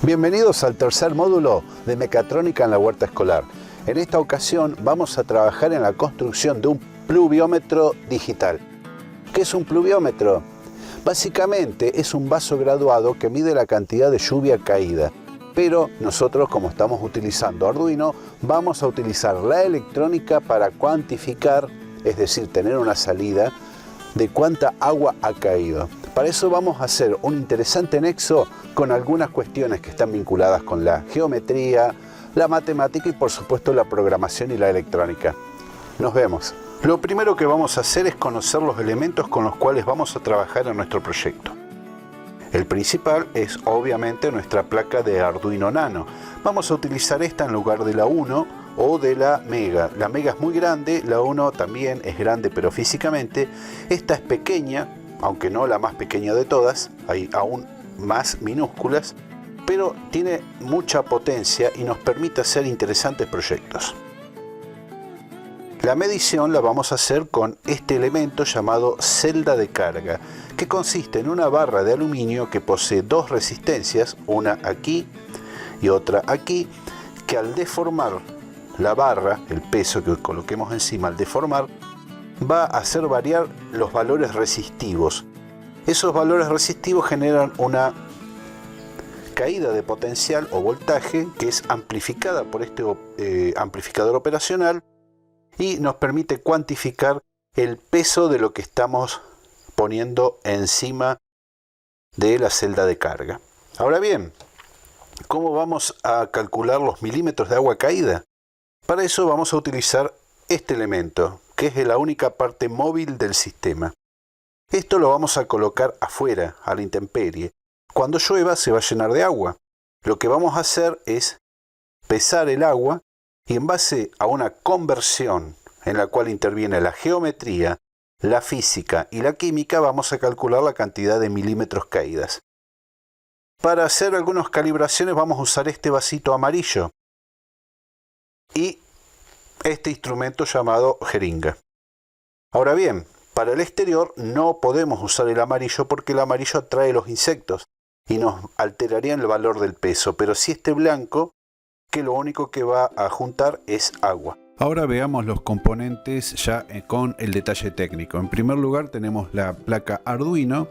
Bienvenidos al tercer módulo de mecatrónica en la huerta escolar. En esta ocasión vamos a trabajar en la construcción de un pluviómetro digital. ¿Qué es un pluviómetro? Básicamente es un vaso graduado que mide la cantidad de lluvia caída. Pero nosotros, como estamos utilizando Arduino, vamos a utilizar la electrónica para cuantificar, es decir, tener una salida de cuánta agua ha caído. Para eso vamos a hacer un interesante nexo con algunas cuestiones que están vinculadas con la geometría, la matemática y por supuesto la programación y la electrónica. Nos vemos. Lo primero que vamos a hacer es conocer los elementos con los cuales vamos a trabajar en nuestro proyecto. El principal es obviamente nuestra placa de Arduino Nano. Vamos a utilizar esta en lugar de la 1 o de la Mega. La Mega es muy grande, la 1 también es grande pero físicamente. Esta es pequeña, aunque no la más pequeña de todas, hay aún más minúsculas, pero tiene mucha potencia y nos permite hacer interesantes proyectos. La medición la vamos a hacer con este elemento llamado celda de carga, que consiste en una barra de aluminio que posee dos resistencias, una aquí y otra aquí, que al deformar la barra, el peso que coloquemos encima al deformar, va a hacer variar los valores resistivos. Esos valores resistivos generan una caída de potencial o voltaje que es amplificada por este amplificador operacional y nos permite cuantificar el peso de lo que estamos poniendo encima de la celda de carga. Ahora bien, ¿cómo vamos a calcular los milímetros de agua caída? Para eso vamos a utilizar este elemento, que es la única parte móvil del sistema. Esto lo vamos a colocar afuera, a la intemperie. Cuando llueva se va a llenar de agua. Lo que vamos a hacer es pesar el agua y en base a una conversión en la cual interviene la geometría, la física y la química, vamos a calcular la cantidad de milímetros caídas. Para hacer algunas calibraciones vamos a usar este vasito amarillo y este instrumento llamado jeringa. Ahora bien, para el exterior no podemos usar el amarillo porque el amarillo atrae los insectos y nos alteraría el valor del peso, pero sí este blanco, que lo único que va a juntar es agua. Ahora veamos los componentes ya con el detalle técnico. En primer lugar tenemos la placa Arduino,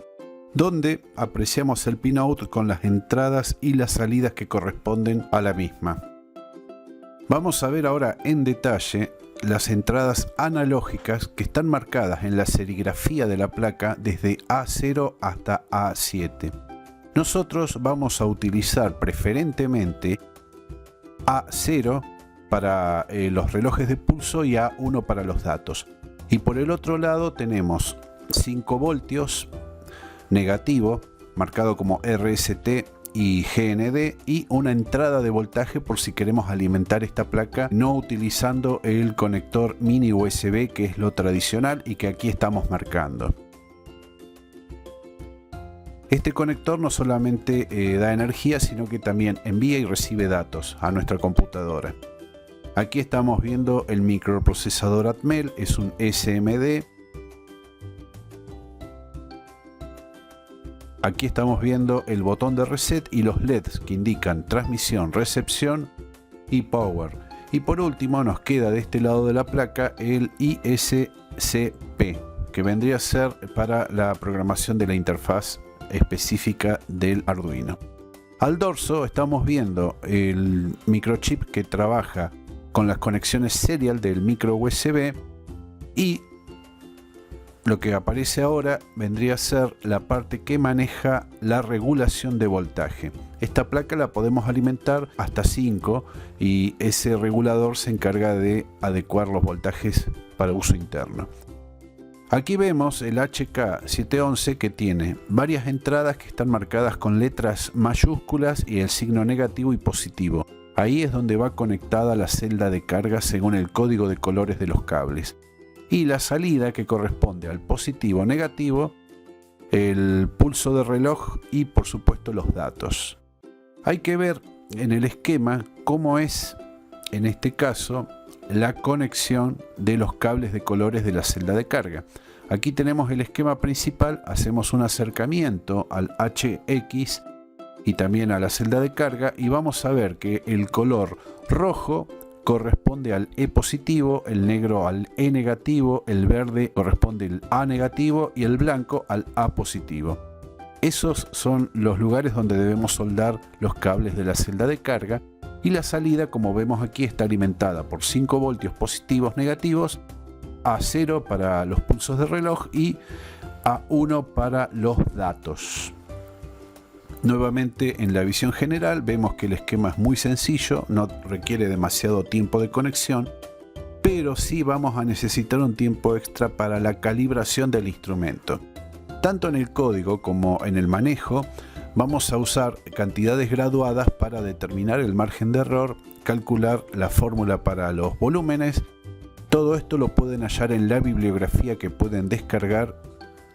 donde apreciamos el pinout con las entradas y las salidas que corresponden a la misma. Vamos a ver ahora en detalle las entradas analógicas que están marcadas en la serigrafía de la placa desde A0 hasta A7. Nosotros vamos a utilizar preferentemente A0 para los relojes de pulso y A1 para los datos. Y por el otro lado tenemos 5 voltios negativo, marcado como RST y GND, y una entrada de voltaje por si queremos alimentar esta placa no utilizando el conector mini USB, que es lo tradicional y que aquí estamos marcando. Este conector no solamente da energía, sino que también envía y recibe datos a nuestra computadora. Aquí estamos viendo el microprocesador Atmel, es un SMD. Aquí estamos viendo el botón de reset y los LEDs que indican transmisión, recepción y power. Y por último nos queda de este lado de la placa el ISCP, que vendría a ser para la programación de la interfaz específica del Arduino. Al dorso estamos viendo el microchip que trabaja con las conexiones serial del micro USB, y lo que aparece ahora vendría a ser la parte que maneja la regulación de voltaje. Esta placa la podemos alimentar hasta 5 y ese regulador se encarga de adecuar los voltajes para uso interno. Aquí vemos el HK711 que tiene varias entradas que están marcadas con letras mayúsculas y el signo negativo y positivo. Ahí es donde va conectada la celda de carga según el código de colores de los cables. Y la salida, que corresponde al positivo o negativo, el pulso de reloj y por supuesto los datos. Hay que ver en el esquema cómo es, en este caso, la conexión de los cables de colores de la celda de carga. Aquí tenemos el esquema principal, hacemos un acercamiento al HX y también a la celda de carga, y vamos a ver que el color rojo corresponde al E positivo, el negro al E negativo, el verde corresponde al A negativo y el blanco al A positivo. Esos son los lugares donde debemos soldar los cables de la celda de carga, y la salida, como vemos aquí, está alimentada por 5 voltios positivos negativos, a 0 para los pulsos de reloj y a 1 para los datos. Nuevamente, en la visión general vemos que el esquema es muy sencillo, no requiere demasiado tiempo de conexión, pero sí vamos a necesitar un tiempo extra para la calibración del instrumento. Tanto en el código como en el manejo vamos a usar cantidades graduadas para determinar el margen de error, calcular la fórmula para los volúmenes. Todo esto lo pueden hallar en la bibliografía que pueden descargar,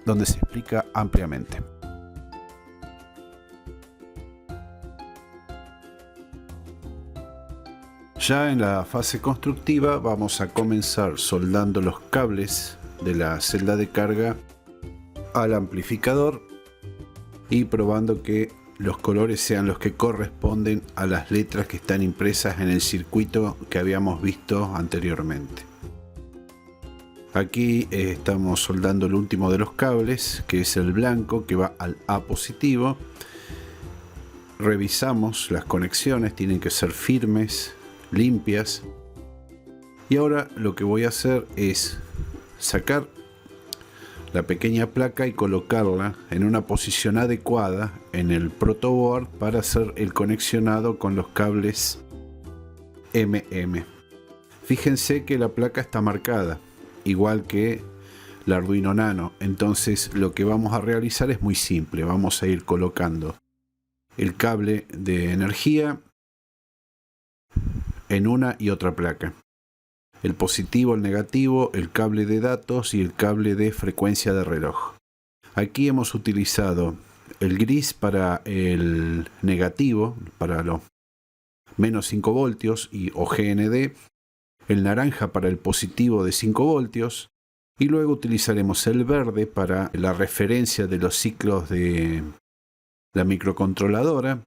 donde se explica ampliamente. Ya en la fase constructiva vamos a comenzar soldando los cables de la celda de carga al amplificador y probando que los colores sean los que corresponden a las letras que están impresas en el circuito que habíamos visto anteriormente. Aquí estamos soldando el último de los cables, que es el blanco, que va al A positivo. Revisamos las conexiones, tienen que ser firmes, limpias. Y ahora lo que voy a hacer es sacar la pequeña placa y colocarla en una posición adecuada en el protoboard para hacer el conexionado con los cables MM. Fíjense que la placa está marcada, igual que la Arduino Nano. Entonces lo que vamos a realizar es muy simple. Vamos a ir colocando el cable de energía en una y otra placa. El positivo, el negativo, el cable de datos y el cable de frecuencia de reloj. Aquí hemos utilizado el gris para el negativo, para los menos 5 voltios o GND, el naranja para el positivo de 5 voltios, y luego utilizaremos el verde para la referencia de los ciclos de la microcontroladora,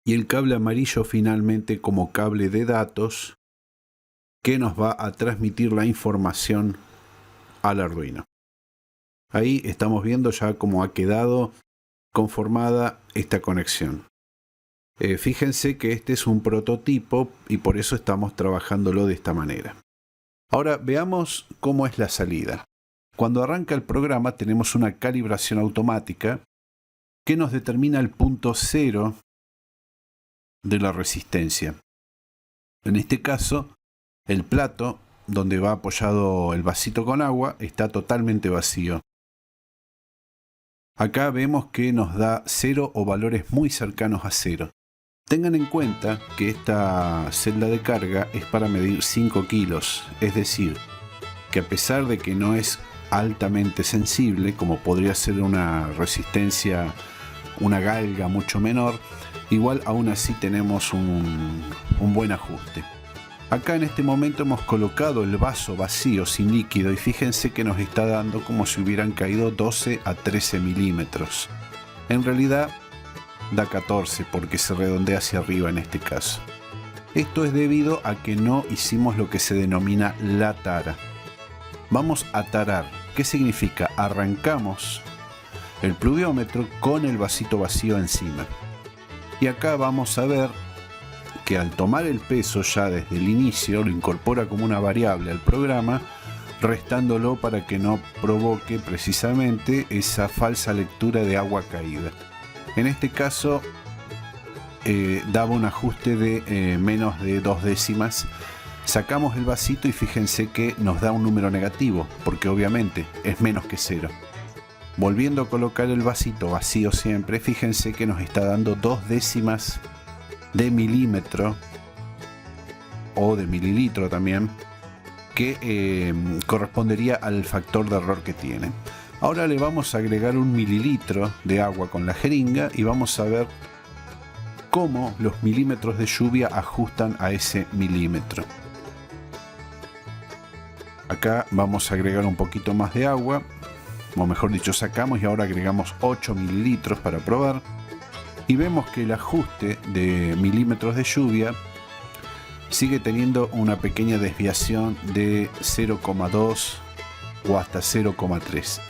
y el cable amarillo finalmente como cable de datos, que nos va a transmitir la información al Arduino. Ahí estamos viendo ya cómo ha quedado conformada esta conexión. Fíjense que este es un prototipo y por eso estamos trabajándolo de esta manera. Ahora veamos cómo es la salida. Cuando arranca el programa tenemos una calibración automática que nos determina el punto cero de la resistencia. En este caso, el plato donde va apoyado el vasito con agua está totalmente vacío. Acá vemos que nos da 0 o valores muy cercanos a 0. Tengan en cuenta que esta celda de carga es para medir 5 kilos, es decir, que a pesar de que no es altamente sensible, como podría ser una resistencia, una galga mucho menor, igual aún así tenemos un buen ajuste. Acá en este momento hemos colocado el vaso vacío sin líquido y fíjense que nos está dando como si hubieran caído 12 a 13 milímetros. En realidad da 14 porque se redondea hacia arriba en este caso. Esto es debido a que no hicimos lo que se denomina la tara. Vamos a tarar. ¿Qué significa? Arrancamos el pluviómetro con el vasito vacío encima. Y acá vamos a ver que al tomar el peso ya desde el inicio lo incorpora como una variable al programa, restándolo para que no provoque precisamente esa falsa lectura de agua caída. En este caso daba un ajuste de menos de 2 décimas. Sacamos el vasito y fíjense que nos da un número negativo, porque obviamente es menos que 0. Volviendo a colocar el vasito vacío siempre, fíjense que nos está dando 2 décimas de milímetro o de mililitro también, que correspondería al factor de error que tiene. Ahora le vamos a agregar 1 mililitro de agua con la jeringa y vamos a ver cómo los milímetros de lluvia ajustan a ese milímetro. Acá vamos a agregar un poquito más de agua, o mejor dicho sacamos, y ahora agregamos 8 mililitros para probar. y vemos que el ajuste de milímetros de lluvia sigue teniendo una pequeña desviación de 0,2 o hasta 0,3.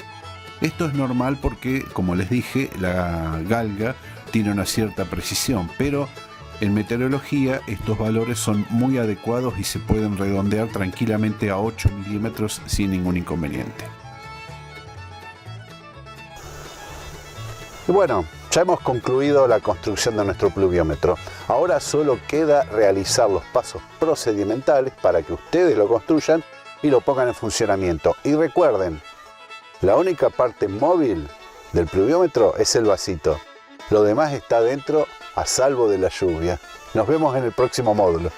Esto es normal porque, como les dije, la galga tiene una cierta precisión, pero en meteorología estos valores son muy adecuados y se pueden redondear tranquilamente a 8 milímetros sin ningún inconveniente. Y bueno, ya hemos concluido la construcción de nuestro pluviómetro. Ahora solo queda realizar los pasos procedimentales para que ustedes lo construyan y lo pongan en funcionamiento. Y recuerden, la única parte móvil del pluviómetro es el vasito. Lo demás está dentro a salvo de la lluvia. Nos vemos en el próximo módulo.